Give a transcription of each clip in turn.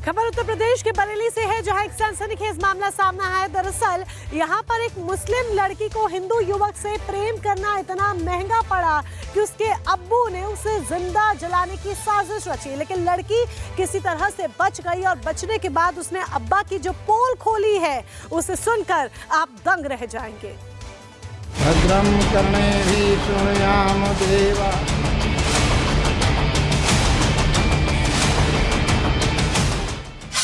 खबर उत्तर प्रदेश के बरेली से है, जहां एक सनसनीखेज मामला सामने आया है। दरअसल यहां पर एक मुस्लिम लड़की को हिंदू युवक से प्रेम करना इतना महंगा पड़ा कि उसके अब्बू ने उसे जिंदा जलाने की साजिश रची, लेकिन लड़की किसी तरह से बच गई और बचने के बाद उसने अब्बा की जो पोल खोली है उसे सुनकर आप दंग रह जाएंगे। भद्रम कर्णेभिः शृणुयाम देवा।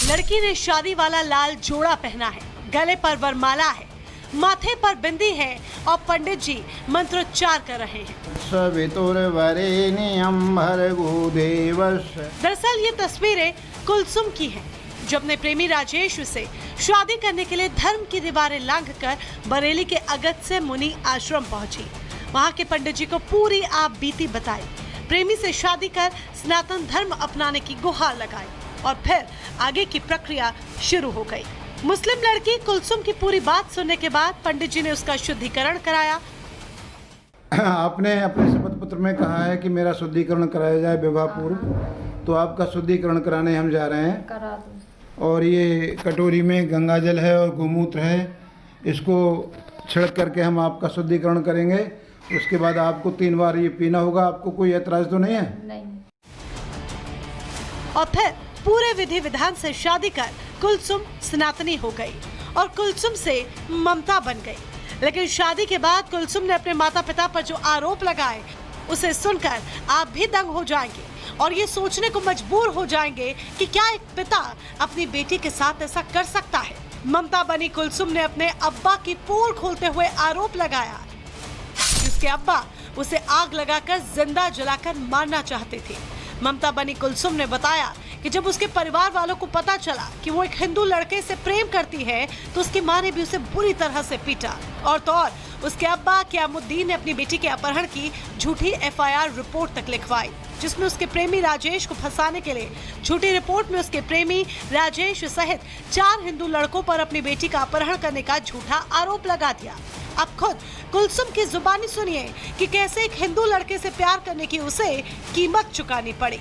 लड़की ने शादी वाला लाल जोड़ा पहना है, गले पर वरमाला है, माथे पर बिंदी है और पंडित जी मंत्रोच्चार कर रहे हैं। सवितुर्वरेण्यं भर्गो देवस्य। दरअसल ये तस्वीरें कुलसुम की हैं, जो अपने प्रेमी राजेश से शादी करने के लिए धर्म की दीवारें लांघकर बरेली के अगस्त्य मुनि आश्रम पहुंची। वहां के पंडित जी को पूरी आप बीती बताई, प्रेमी से शादी कर सनातन धर्म अपनाने की गुहार लगाई और फिर आगे की प्रक्रिया शुरू हो गई। मुस्लिम लड़की कुलसुम की पूरी बात सुनने के बाद पंडित जी ने उसका शुद्धिकरण कराया। आपने अपने शपथ पत्र में कहा है कि मेरा शुद्धिकरण कराया जाए विवाह पूर्व, तो आपका शुद्धिकरण कराने हम जा रहे हैं। करा दो। और ये कटोरी में गंगा जल है और गोमूत्र है, इसको छिड़क करके हम आपका शुद्धिकरण करेंगे। उसके बाद आपको 3 बार ये पीना होगा। आपको कोई ऐतराज तो नहीं है? नहीं। और फिर पूरे विधि विधान से शादी कर कुलसुम सनातनी हो गई और कुलसुम से ममता बन गई। लेकिन शादी के बाद कुलसुम ने अपने माता पिता पर जो आरोप लगाए उसे सुनकर आप भी दंग हो जाएंगे और ये सोचने को मजबूर हो जाएंगे कि क्या एक पिता अपनी बेटी के साथ ऐसा कर सकता है। ममता बनी कुलसुम ने अपने अब्बा की पोल खोलते हुए आरोप लगाया, जिसके अब्बा उसे आग लगाकर जिंदा जलाकर मारना चाहते थे। ममता बनी कुलसुम ने बताया कि जब उसके परिवार वालों को पता चला कि वो एक हिंदू लड़के से प्रेम करती है, तो उसकी मां ने भी उसे बुरी तरह से पीटा और तो और उसके अब्बा क़यामुद्दीन ने अपनी बेटी के अपहरण की झूठी FIR रिपोर्ट तक लिखवाई, जिसमें उसके प्रेमी राजेश को फंसाने के लिए झूठी रिपोर्ट में उसके प्रेमी राजेश सहित 4 हिंदू लड़कों पर अपनी बेटी का अपहरण करने का झूठा आरोप लगा दिया। अब खुद कुलसुम की जुबानी सुनिए कि कैसे एक हिंदू लड़के से प्यार करने की उसे कीमत चुकानी पड़ी।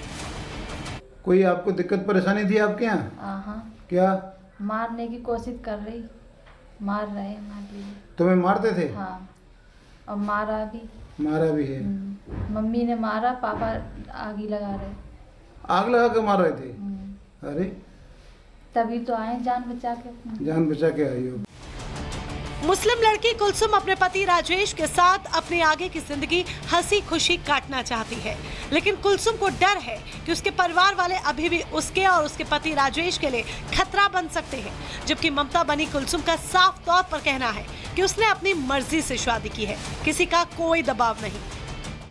कोई आपको दिक्कत परेशानी थी आपके यहाँ? हाँ। क्या? मारने की कोशिश कर रही, मार रहे हैं। तुम्हें मारते थे? हाँ, और मारा भी। मारा भी है? मम्मी ने मारा, पापा आग ही लगा रहे। आग लगा के मार रहे थे? अरे तभी तो आए जान बचा के। जान बचा के आई हो। मुस्लिम लड़की कुलसुम अपने पति राजेश के साथ अपनी आगे की जिंदगी हंसी खुशी काटना चाहती है, लेकिन कुलसुम को डर है कि उसके परिवार वाले अभी भी उसके और उसके पति राजेश के लिए खतरा बन सकते हैं। जबकि ममता बनी कुलसुम का साफ तौर पर कहना है कि उसने अपनी मर्जी से शादी की है, किसी का कोई दबाव नहीं।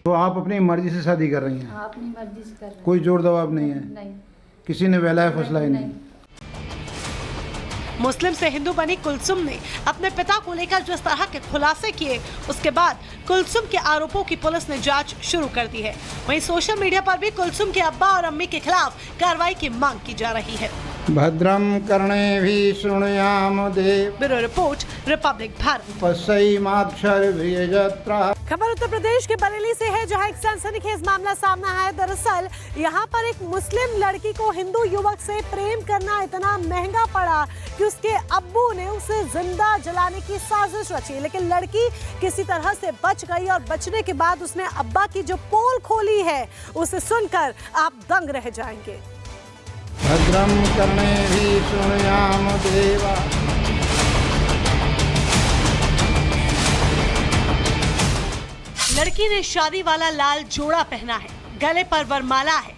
तो आप अपनी मर्जी से शादी कर रही हैं? हाँ, अपनी मर्जी से कर रहे हैं। कोई जोर दबाव नहीं है? नहीं। किसी ने बहलाया फुसलाया नहीं? मुस्लिम से हिंदू बनी कुलसुम ने अपने पिता को लेकर जिस तरह के खुलासे किए, उसके बाद कुलसुम के आरोपों की पुलिस ने जांच शुरू कर दी है। वहीं सोशल मीडिया पर भी कुलसुम के अब्बा और अम्मी के खिलाफ कार्रवाई की मांग की जा रही है। भद्रम कर्णेभिः शृणुयाम देवा। Bureau report, republic Bharat. पश्यैमाक्षरभिर्यजत्रा। खबर उत्तर प्रदेश के बरेली से है, जहां एक सनसनीखेज मामला सामने आया है। दरअसल यहां पर एक मुस्लिम लड़की को हिंदू युवक से प्रेम करना इतना महंगा पड़ा कि उसके अब्बू ने उसे जिंदा जलाने की साजिश रची, लेकिन लड़की किसी तरह से बच गई और बचने के बाद उसने अब्बा की जो पोल खोली है उसे सुनकर आप दंग रह जाएंगे। भद्रम कर्णेभिः शृणुयाम देवा। लड़की ने शादी वाला लाल जोड़ा पहना है, गले पर वरमाला है,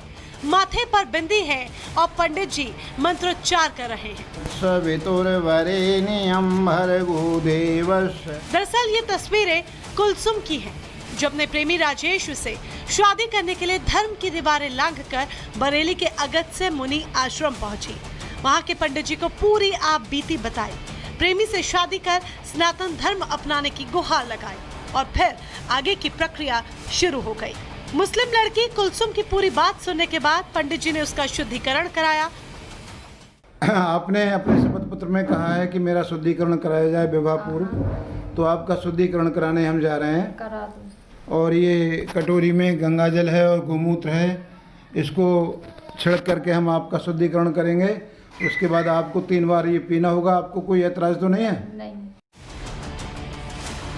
माथे पर बिंदी है और पंडित जी मंत्रोच्चार कर रहे हैं। सवितुर्वरेण्यं भर्गो देवस्य। दरअसल ये तस्वीरें कुलसुम की हैं, जो अपने प्रेमी राजेश से शादी करने के लिए धर्म की दीवारें लांघकर बरेली के अगस्त्य मुनि आश्रम पहुंची। वहां के पंडित जी को पूरी आप बीती बताई, प्रेमी से शादी कर सनातन धर्म अपनाने की गुहार लगाई और फिर आगे की प्रक्रिया शुरू हो गई। मुस्लिम लड़की कुलसुम की पूरी बात सुनने के बाद पंडित जी ने उसका शुद्धिकरण कराया। आपने अपने शपथ पत्र में कहा है कि मेरा शुद्धिकरण कराया जाए विवाह पूर्व, तो आपका शुद्धिकरण कराने हम जा रहे हैं। करा दो। और ये कटोरी में गंगा जल है और गोमूत्र है, इसको छिड़क करके हम आपका शुद्धिकरण करेंगे। उसके बाद आपको 3 बार ये पीना होगा। आपको कोई ऐतराज तो नहीं है? नहीं।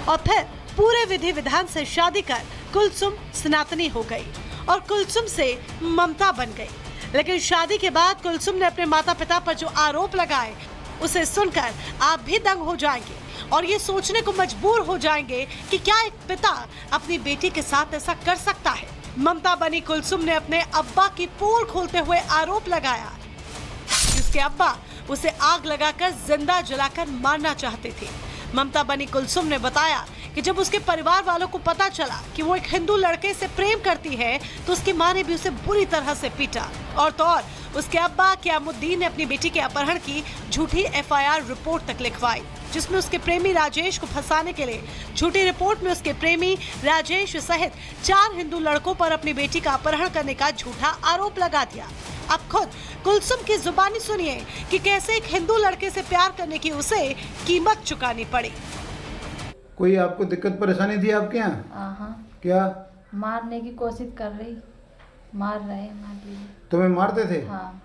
और फिर पूरे विधि विधान से शादी कर कुलसुम सनातनी हो गई और कुलसुम से ममता बन गई। लेकिन शादी के बाद कुलसुम ने अपने माता पिता पर जो आरोप लगाए उसे सुनकर आप भी दंग हो जाएंगे और ये सोचने को मजबूर हो जाएंगे कि क्या एक पिता अपनी बेटी के साथ ऐसा कर सकता है। ममता बनी कुलसुम ने अपने अब्बा की पोल खोलते हुए आरोप लगाया कि उसके अब्बा उसे आग लगाकर जिंदा जलाकर मारना चाहते थे। ममता बनी कुलसुम ने बताया कि जब उसके परिवार वालों को पता चला कि वो एक हिंदू लड़के से प्रेम करती है तो उसकी मां ने भी उसे बुरी तरह से पीटा और तो और उसके अब्बा क़यामुद्दीन ने अपनी बेटी के अपहरण की झूठी FIR रिपोर्ट तक लिखवाई, जिसमें उसके प्रेमी राजेश को फंसाने के लिए झूठी रिपोर्ट में उसके प्रेमी राजेश सहित 4 हिंदू लड़कों पर अपनी बेटी का अपहरण करने का झूठा आरोप लगा दिया। अब खुद कुलसुम की जुबानी सुनिए कि कैसे एक हिंदू लड़के से प्यार करने की उसे कीमत चुकानी पड़ी। कोई आपको दिक्कत परेशानी थी आपके यहाँ? हाँ। क्या? मारने की कोशिश कर रही, मार रहे हैं। तुम्हें मारते थे? हाँ,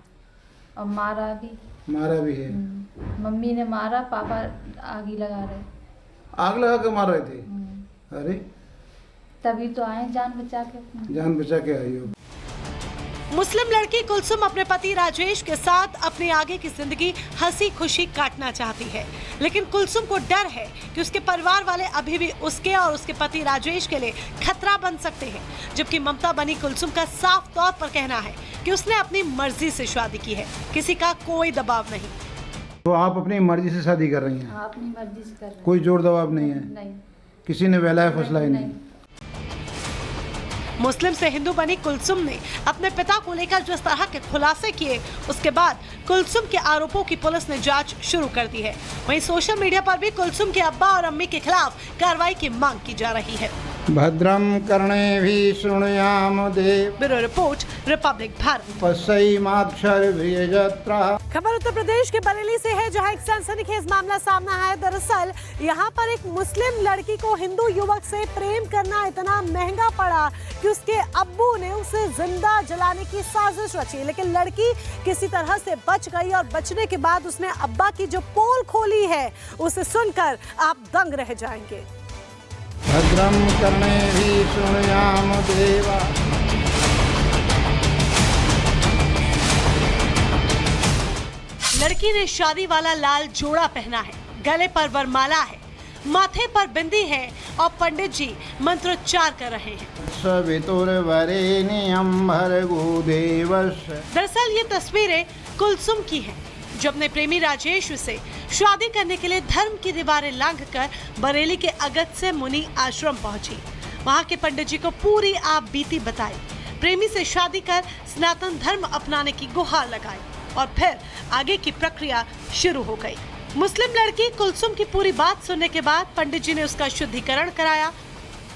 और मारा भी। मारा भी है? मम्मी ने मारा, पापा आग ही लगा रहे। आग लगा के मार रहे थे? अरे तभी तो आए जान बचा के। जान बचा के आई हो। मुस्लिम लड़की कुलसुम अपने पति राजेश के साथ अपनी आगे की जिंदगी हंसी खुशी काटना चाहती है, लेकिन कुलसुम को डर है कि उसके परिवार वाले अभी भी उसके और उसके पति राजेश के लिए खतरा बन सकते हैं। जबकि ममता बनी कुलसुम का साफ तौर पर कहना है कि उसने अपनी मर्जी से शादी की है, किसी का कोई दबाव नहीं। तो आप अपनी मर्जी से शादी कर रही हैं? हाँ, अपनी मर्जी से कर रहे हैं। कोई जोर दबाव नहीं है? नहीं। किसी ने बहलाया फुसलाया नहीं? मुस्लिम से हिंदू बनी कुलसुम ने अपने पिता को लेकर जिस तरह के खुलासे किए, उसके बाद कुलसुम के आरोपों की पुलिस ने जांच शुरू कर दी है। वहीं सोशल मीडिया पर भी कुलसुम के अब्बा और अम्मी के खिलाफ कार्रवाई की मांग की जा रही है। भद्रम कर्णेभिः शृणुयाम देव। Bureau report, republic Bharat. पश्यैमाक्षरभिर्यजत्रा। खबर उत्तर प्रदेश के बरेली से है, जहां एक सनसनीखेज मामला सामने आया है। दरअसल यहां पर एक मुस्लिम लड़की को हिंदू युवक से प्रेम करना इतना महंगा पड़ा कि उसके अब्बू ने उसे जिंदा जलाने की साजिश रची, लेकिन लड़की किसी तरह से बच गई और बचने के बाद उसने अब्बा की जो पोल खोली है उसे सुनकर आप दंग रह जाएंगे। भद्रम कर्णेभिः शृणुयाम देवा। लड़की ने शादी वाला लाल जोड़ा पहना है, गले पर वरमाला है, माथे पर बिंदी है और पंडित जी मंत्रोच्चार कर रहे हैं। सवितुर्वरेण्यं भर्गो देवस्य। दरअसल ये तस्वीरें कुलसुम की हैं, जो अपने प्रेमी राजेश से शादी करने के लिए धर्म की दीवारें लांघकर बरेली के अगस्त्य मुनि आश्रम पहुंची। वहां के पंडित जी को पूरी आप बीती बताई, प्रेमी से शादी कर सनातन धर्म अपनाने की गुहार लगाई और फिर आगे की प्रक्रिया शुरू हो गई। मुस्लिम लड़की कुलसुम की पूरी बात सुनने के बाद पंडित जी ने उसका शुद्धिकरण कराया